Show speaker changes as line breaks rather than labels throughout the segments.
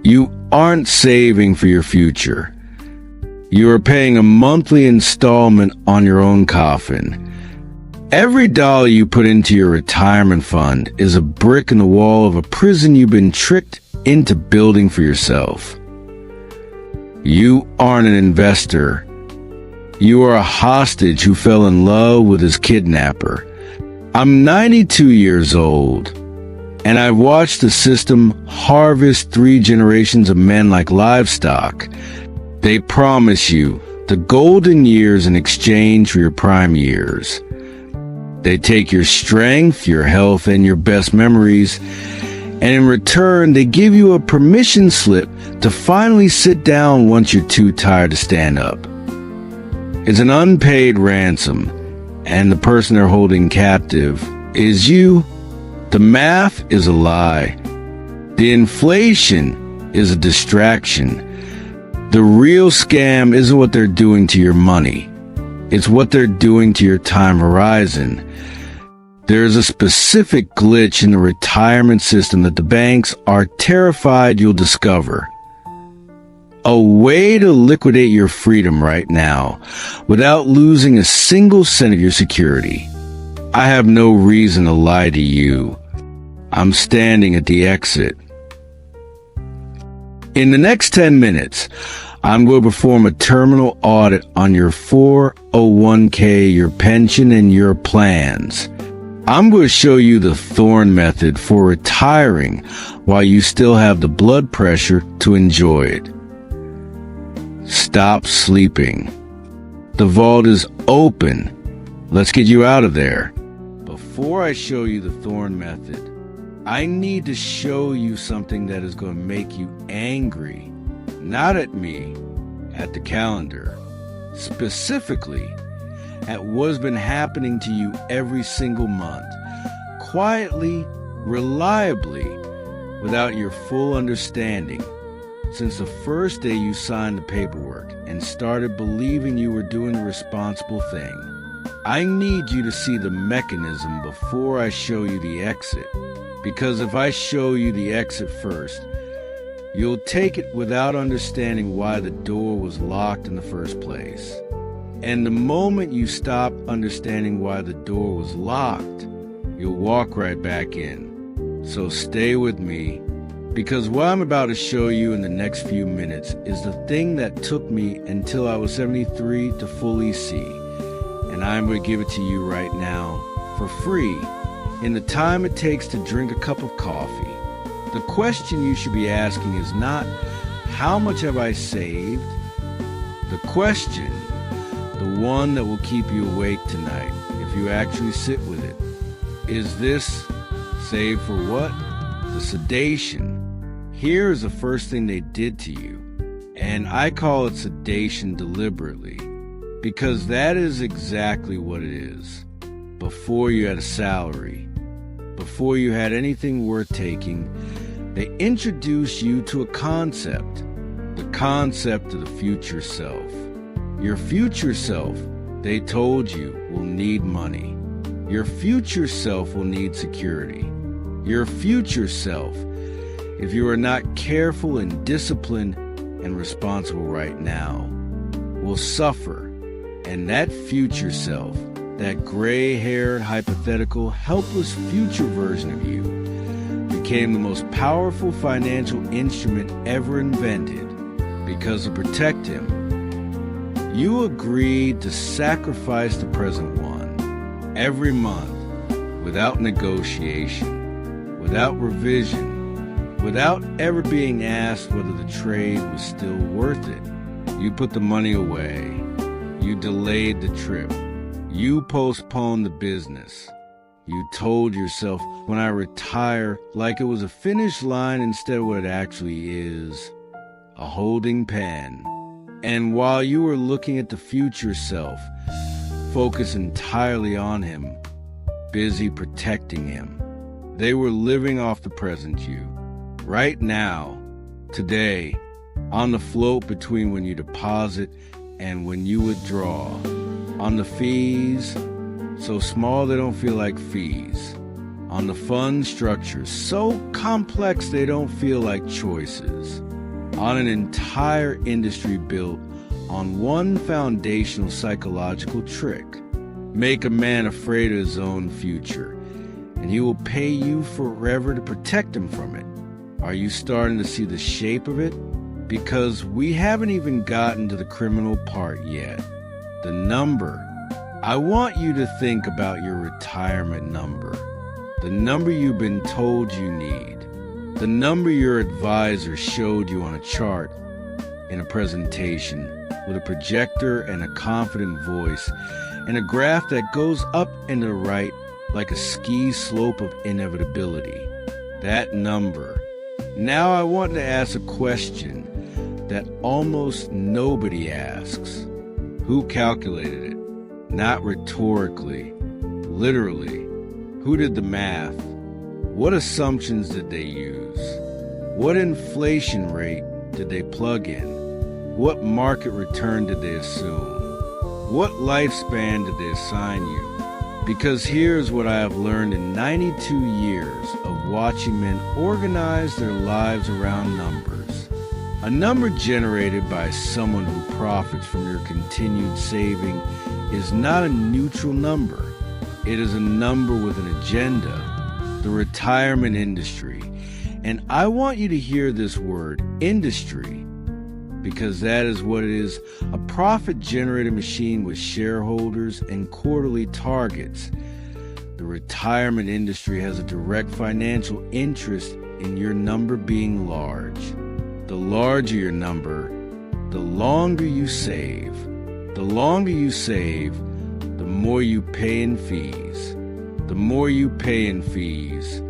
You aren't saving for your future. You are paying a monthly installment on your own coffin. Every dollar you put into your retirement fund is a brick in the wall of a prison you've been tricked into building for yourself. You aren't an investor. You are a hostage who fell in love with his kidnapper. I'm 92 years old, and I've watched the system harvest 3 generations of men like livestock. They promise you the golden years in exchange for your prime years. They take your strength, your health, and your best memories, and in return, they give you a permission slip to finally sit down once you're too tired to stand up. It's an unpaid ransom, and the person they're holding captive is you. The math is a lie. The inflation is a distraction. The real scam isn't what they're doing to your money. It's what they're doing to your time horizon. There is a specific glitch in the retirement system that the banks are terrified you'll discover. A way to liquidate your freedom right now without losing a single cent of your security. I have no reason to lie to you. I'm standing at the exit. In the next 10 minutes, I'm going to perform a terminal audit on your 401k, your pension, and your plans. I'm going to show you the Thorne method for retiring while you still have the blood pressure to enjoy it. Stop sleeping. The vault is open. Let's get you out of there. Before I show you the Thorne method, I need to show you something that is going to make you angry. Not at me, at the calendar. Specifically, at what's been happening to you every single month. Quietly, reliably, without your full understanding. Since the first day you signed the paperwork and started believing you were doing a responsible thing. I need you to see the mechanism before I show you the exit. Because if I show you the exit first, you'll take it without understanding why the door was locked in the first place. And the moment you stop understanding why the door was locked, you'll walk right back in. So stay with me, because what I'm about to show you in the next few minutes is the thing that took me until I was 73 to fully see. And I'm going to give it to you right now, for free, in the time it takes to drink a cup of coffee. The question you should be asking is not, how much have I saved? The question, the one that will keep you awake tonight, if you actually sit with it, is this saved for what? The sedation. Here is the first thing they did to you, and I call it sedation deliberately, because that is exactly what it is. Before you had a salary, before you had anything worth taking, they introduced you to a concept, the concept of the future self. Your future self, they told you, will need money. Your future self will need security. Your future self, if you are not careful and disciplined and responsible right now, will suffer. And that future self, that gray-haired, hypothetical, helpless future version of you, became the most powerful financial instrument ever invented. Because to protect him, you agreed to sacrifice the present one every month without negotiation, without revision, without ever being asked whether the trade was still worth it. You put the money away. You delayed the trip. You postponed the business. You told yourself, when I retire, like it was a finish line instead of what it actually is, a holding pen. And while you were looking at the future self, focused entirely on him, busy protecting him, they were living off the present you. Right now, today, on the float between when you deposit and when you withdraw, on the fees, so small they don't feel like fees, on the fund structures so complex they don't feel like choices, on an entire industry built on one foundational psychological trick. Make a man afraid of his own future, and he will pay you forever to protect him from it. Are you starting to see the shape of it? Because we haven't even gotten to the criminal part yet. The number. I want you to think about your retirement number. The number you've been told you need. The number your advisor showed you on a chart in a presentation with a projector and a confident voice and a graph that goes up and to the right like a ski slope of inevitability. That number. Now I want to ask a question that almost nobody asks. Who calculated it? Not rhetorically, literally. Who did the math? What assumptions did they use? What inflation rate did they plug in? What market return did they assume? What lifespan did they assign you? Because here's what I have learned in 92 years of watching men organize their lives around numbers. A number generated by someone who profits from your continued saving is not a neutral number. It is a number with an agenda, the retirement industry. And I want you to hear this word, industry, because that is what it is, a profit-generating machine with shareholders and quarterly targets. The retirement industry has a direct financial interest in your number being large. The larger your number, the longer you save. The longer you save, the more you pay in fees. The more you pay in fees,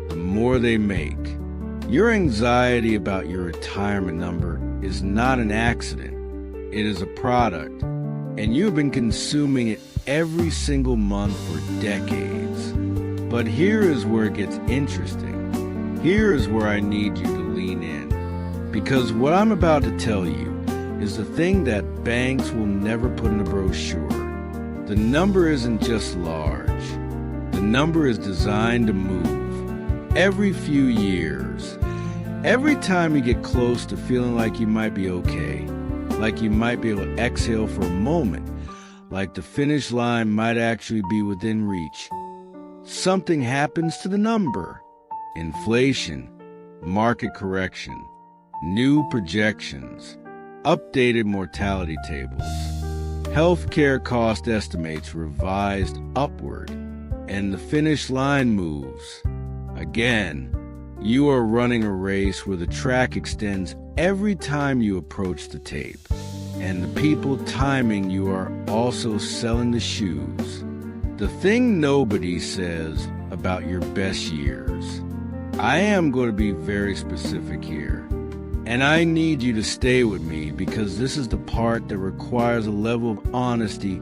the more they make. Your anxiety about your retirement number is not an accident. It is a product, and you've been consuming it every single month for decades. But here is where it gets interesting. Here is where I need you to lean in. Because what I'm about to tell you is the thing that banks will never put in a brochure. The number isn't just large. The number is designed to move every few years. Every time you get close to feeling like you might be okay, like you might be able to exhale for a moment, like the finish line might actually be within reach, something happens to the number. Inflation, market correction, new projections, updated mortality tables, healthcare cost estimates revised upward, and the finish line moves. Again, you are running a race where the track extends every time you approach the tape, and the people timing you are also selling the shoes. The thing nobody says about your best years. I am going to be very specific here, and I need you to stay with me because this is the part that requires a level of honesty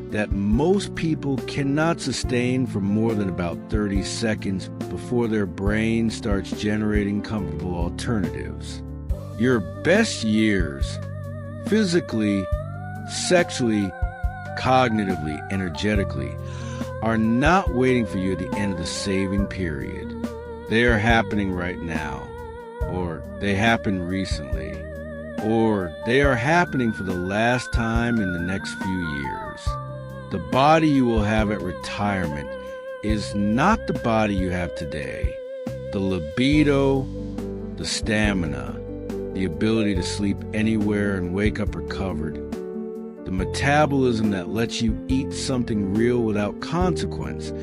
that most people cannot sustain for more than about 30 seconds before their brain starts generating comfortable alternatives. Your best years, physically, sexually, cognitively, energetically, are not waiting for you at the end of the saving period. They are happening right now, or they happened recently, or they are happening for the last time in the next few years. The body you will have at retirement is not the body you have today. The libido, the stamina, the ability to sleep anywhere and wake up recovered, the metabolism that lets you eat something real without consequence,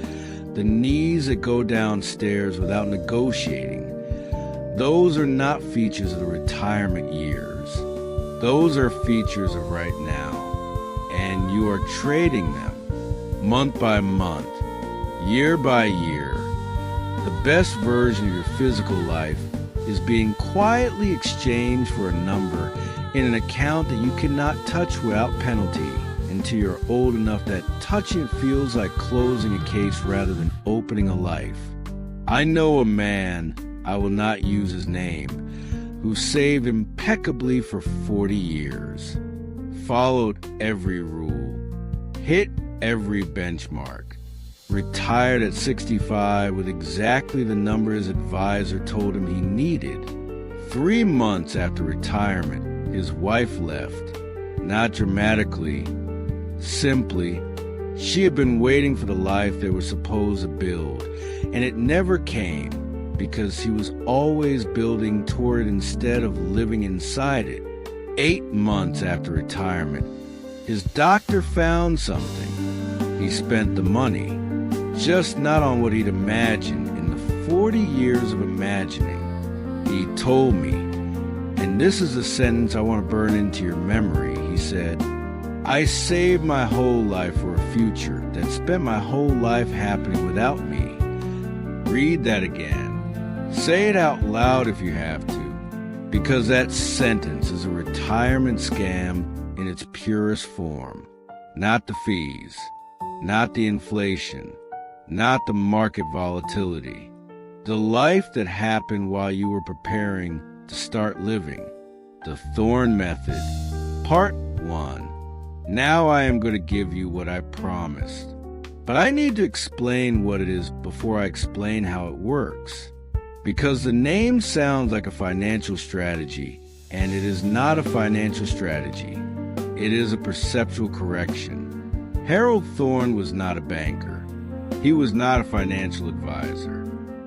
the knees that go downstairs without negotiating. Those are not features of the retirement years. Those are features of right now. And you are trading them month by month, year by year. The best version of your physical life is being quietly exchanged for a number in an account that you cannot touch without penalty until you're old enough that touching it feels like closing a case rather than opening a life. I know a man, I will not use his name, who saved impeccably for 40 years. Followed every rule, hit every benchmark, retired at 65 with exactly the number his advisor told him he needed. 3 months after retirement, his wife left. Not dramatically, simply, she had been waiting for the life they were supposed to build, and it never came because he was always building toward it instead of living inside it. 8 months after retirement, his doctor found something. He spent the money, just not on what he'd imagined in the 40 years of imagining. He told me, and this is a sentence I want to burn into your memory, he said, "I saved my whole life for a future that spent my whole life happening without me." Read that again. Say it out loud if you have to, because that sentence is a retirement scam in its purest form. Not the fees, not the inflation, not the market volatility. The life that happened while you were preparing to start living. The Thorne Method, Part 1. Now I am going to give you what I promised. But I need to explain what it is before I explain how it works. Because the name sounds like a financial strategy, and it is not a financial strategy. It is a perceptual correction. Harold Thorne was not a banker. He was not a financial advisor.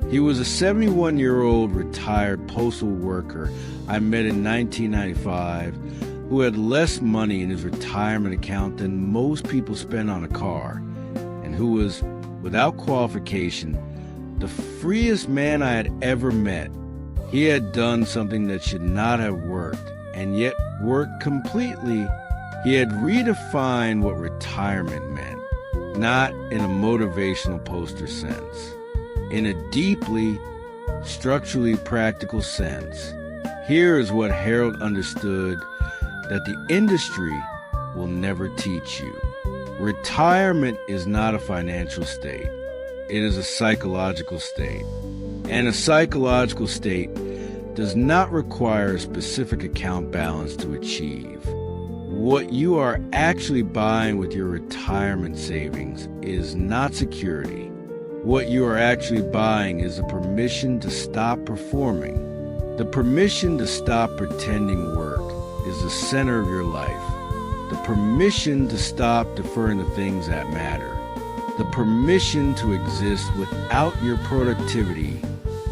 He was a 71-year-old retired postal worker I met in 1995 who had less money in his retirement account than most people spend on a car, and who was, without qualification, the freest man I had ever met. He had done something that should not have worked, and yet worked completely. He had redefined what retirement meant, not in a motivational poster sense, in a deeply, structurally practical sense. Here is what Harold understood that the industry will never teach you. Retirement is not a financial state. It is a psychological state. And a psychological state does not require a specific account balance to achieve. What you are actually buying with your retirement savings is not security. What you are actually buying is the permission to stop performing. The permission to stop pretending work is the center of your life. The permission to stop deferring the things that matter. The permission to exist without your productivity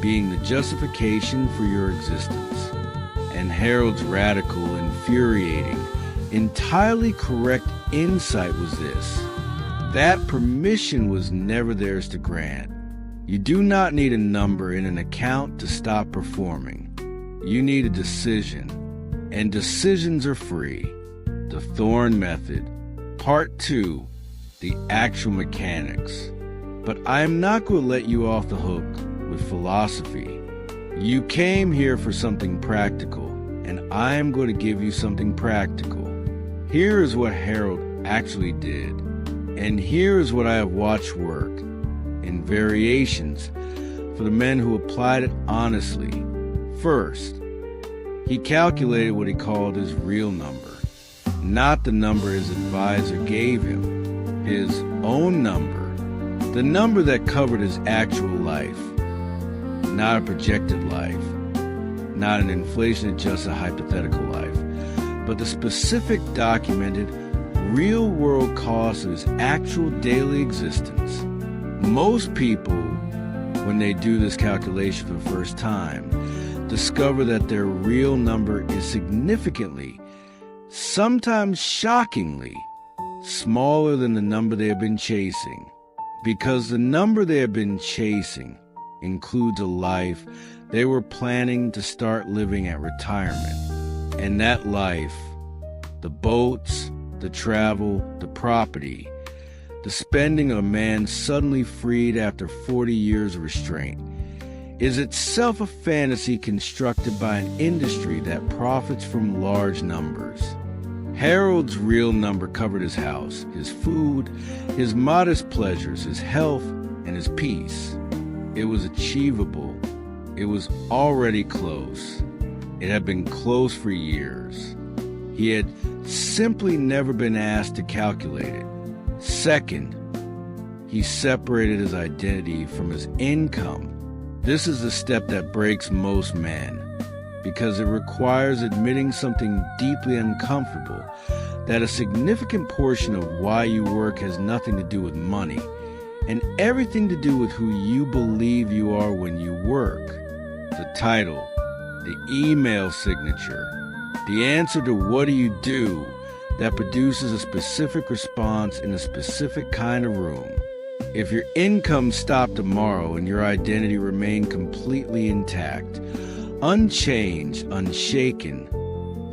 being the justification for your existence. And Harold's radical, infuriating, entirely correct insight was this: that permission was never theirs to grant. You do not need a number in an account to stop performing. You need a decision, and decisions are free. The Thorne Method, Part 2. The actual mechanics. But I am not going to let you off the hook with philosophy. You came here for something practical, and I am going to give you something practical. Here is what Harold actually did, and here is what I have watched work, in variations, for the men who applied it honestly. First, he calculated what he called his real number, not the number his advisor gave him, his own number, the number that covered his actual life, not a projected life, not an inflation-adjusted hypothetical life, but the specific documented real-world cost of his actual daily existence. Most people, when they do this calculation for the first time, discover that their real number is significantly, sometimes shockingly, smaller than the number they have been chasing, because the number they have been chasing includes a life they were planning to start living at retirement. And that life, the boats, the travel, the property, the spending of a man suddenly freed after 40 years of restraint, is itself a fantasy constructed by an industry that profits from large numbers. Harold's real number covered his house, his food, his modest pleasures, his health, and his peace. It was achievable. It was already close. It had been close for years. He had simply never been asked to calculate it. Second, He separated his identity from his income. This is the step that breaks most men, because it requires admitting something deeply uncomfortable, that a significant portion of why you work has nothing to do with money, and everything to do with who you believe you are when you work. The title, the email signature, the answer to what do you do that produces a specific response in a specific kind of room. If your income stopped tomorrow and your identity remained completely intact, unchanged, unshaken,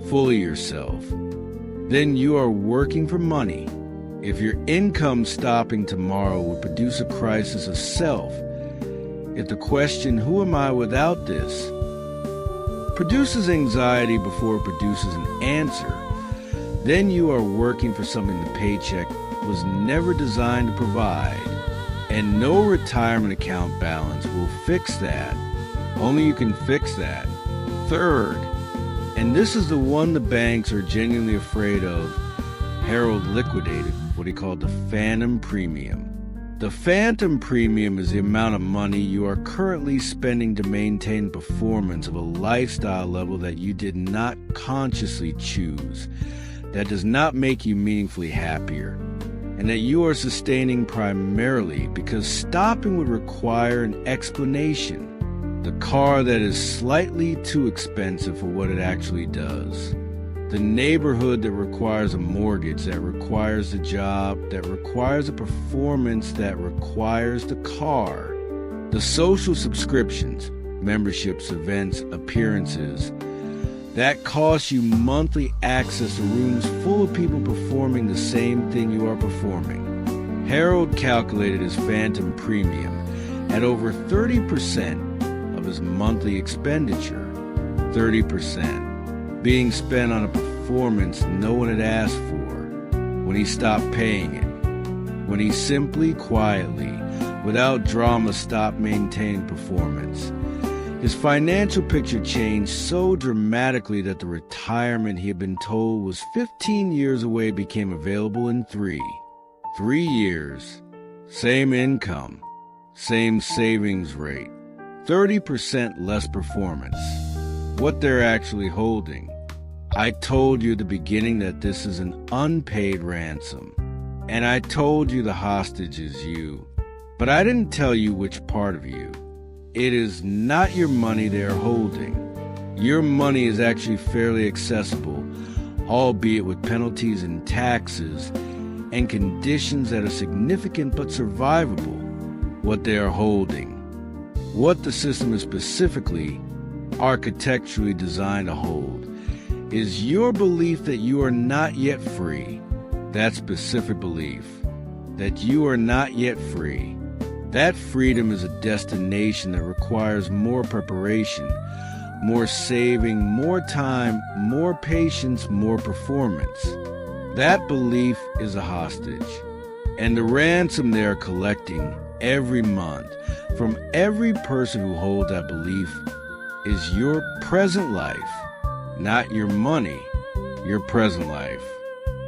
full of yourself, then you are working for money. If your income stopping tomorrow would produce a crisis of self, if the question, who am I without this, produces anxiety before it produces an answer, then you are working for something the paycheck was never designed to provide, and no retirement account balance will fix that. Only you can fix that. Third, and this is the one the banks are genuinely afraid of, Harold liquidated what he called the phantom premium. The phantom premium is the amount of money you are currently spending to maintain performance of a lifestyle level that you did not consciously choose, that does not make you meaningfully happier, and that you are sustaining primarily because stopping would require an explanation. The car that is slightly too expensive for what it actually does. The neighborhood that requires a mortgage, that requires the job, that requires a performance, that requires the car. The social subscriptions, memberships, events, appearances, that costs you monthly access to rooms full of people performing the same thing you are performing. Harold calculated his phantom premium at over 30% of his monthly expenditure. 30%. Being spent on a performance no one had asked for, when he stopped paying it, when he simply, quietly, without drama, stopped maintaining performance. His financial picture changed so dramatically that the retirement he had been told was 15 years away became available in 3. 3 years, same income, same savings rate, 30% less performance. What they're actually holding. I told you at the beginning that this is an unpaid ransom, and I told you the hostage is you, but I didn't tell you which part of you. It is not your money they are holding. Your money is actually fairly accessible, albeit with penalties and taxes and conditions that are significant but survivable. What they are holding, what the system is specifically architecturally designed to hold, is your belief that you are not yet free. That specific belief, that you are not yet free. That freedom is a destination that requires more preparation, more saving, more time, more patience, more performance. That belief is a hostage, and the ransom they are collecting every month from every person who holds that belief is your present life, not your money, your present life.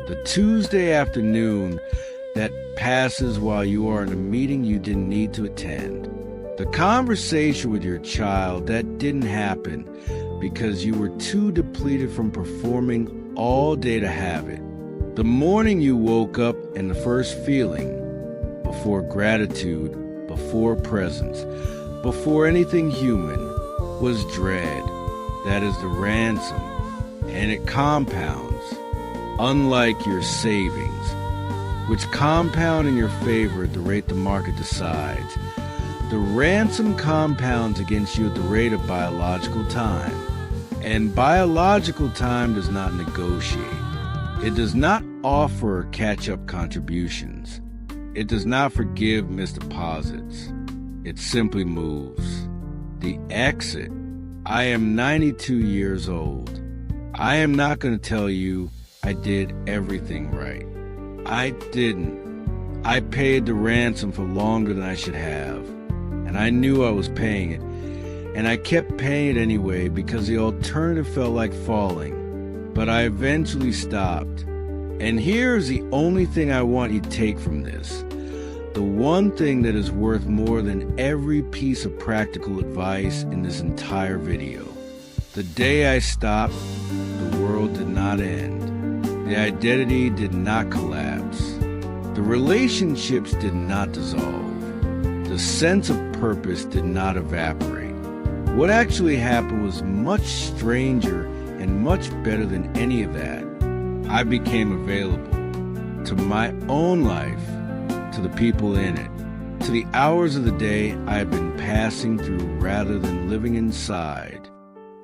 The Tuesday afternoon that passes while you are in a meeting you didn't need to attend. The conversation with your child that didn't happen because you were too depleted from performing all day to have it. The morning you woke up and the first feeling, before gratitude, before presence, before anything human, was dread. That is the ransom, and it compounds, unlike your savings, which compound in your favor at the rate the market decides. The ransom compounds against you at the rate of biological time, and biological time does not negotiate. It does not offer catch-up contributions. It does not forgive missed deposits. It simply moves. The exit. I am 92 years old. I am not going to tell you I did everything right. I didn't. I paid the ransom for longer than I should have, and I knew I was paying it, and I kept paying it anyway because the alternative felt like falling. But I eventually stopped. And here's the only thing I want you to take from this. The one thing that is worth more than every piece of practical advice in this entire video. The day I stopped, the world did not end. The identity did not collapse. The relationships did not dissolve. The sense of purpose did not evaporate. What actually happened was much stranger and much better than any of that. I became available to my own life, to the people in it, to the hours of the day I have been passing through rather than living inside.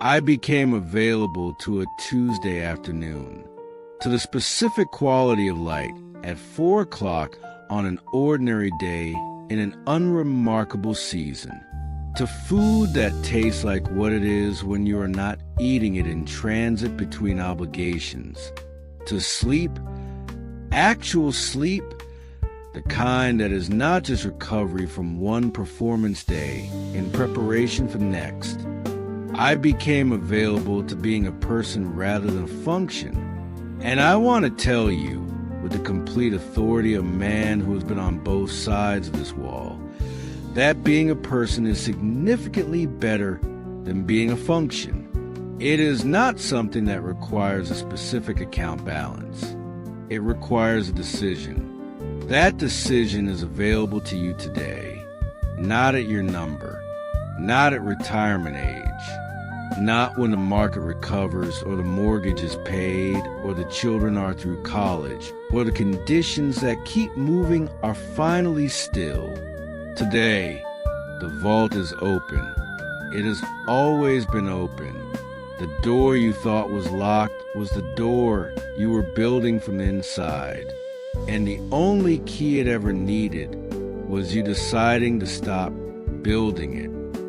I became available to a Tuesday afternoon, to the specific quality of light at 4 o'clock on an ordinary day in an unremarkable season, to food that tastes like what it is when you are not eating it in transit between obligations, to sleep, actual sleep, the kind that is not just recovery from one performance day in preparation for next. I became available to being a person rather than a function. And I want to tell you, with the complete authority of a man who has been on both sides of this wall, that being a person is significantly better than being a function. It is not something that requires a specific account balance. It requires a decision. That decision is available to you today, not at your number, not at retirement age, not when the market recovers or the mortgage is paid or the children are through college or the conditions that keep moving are finally still. Today, the vault is open. It has always been open. The door you thought was locked was the door you were building from the inside. And the only key it ever needed was you deciding to stop building it.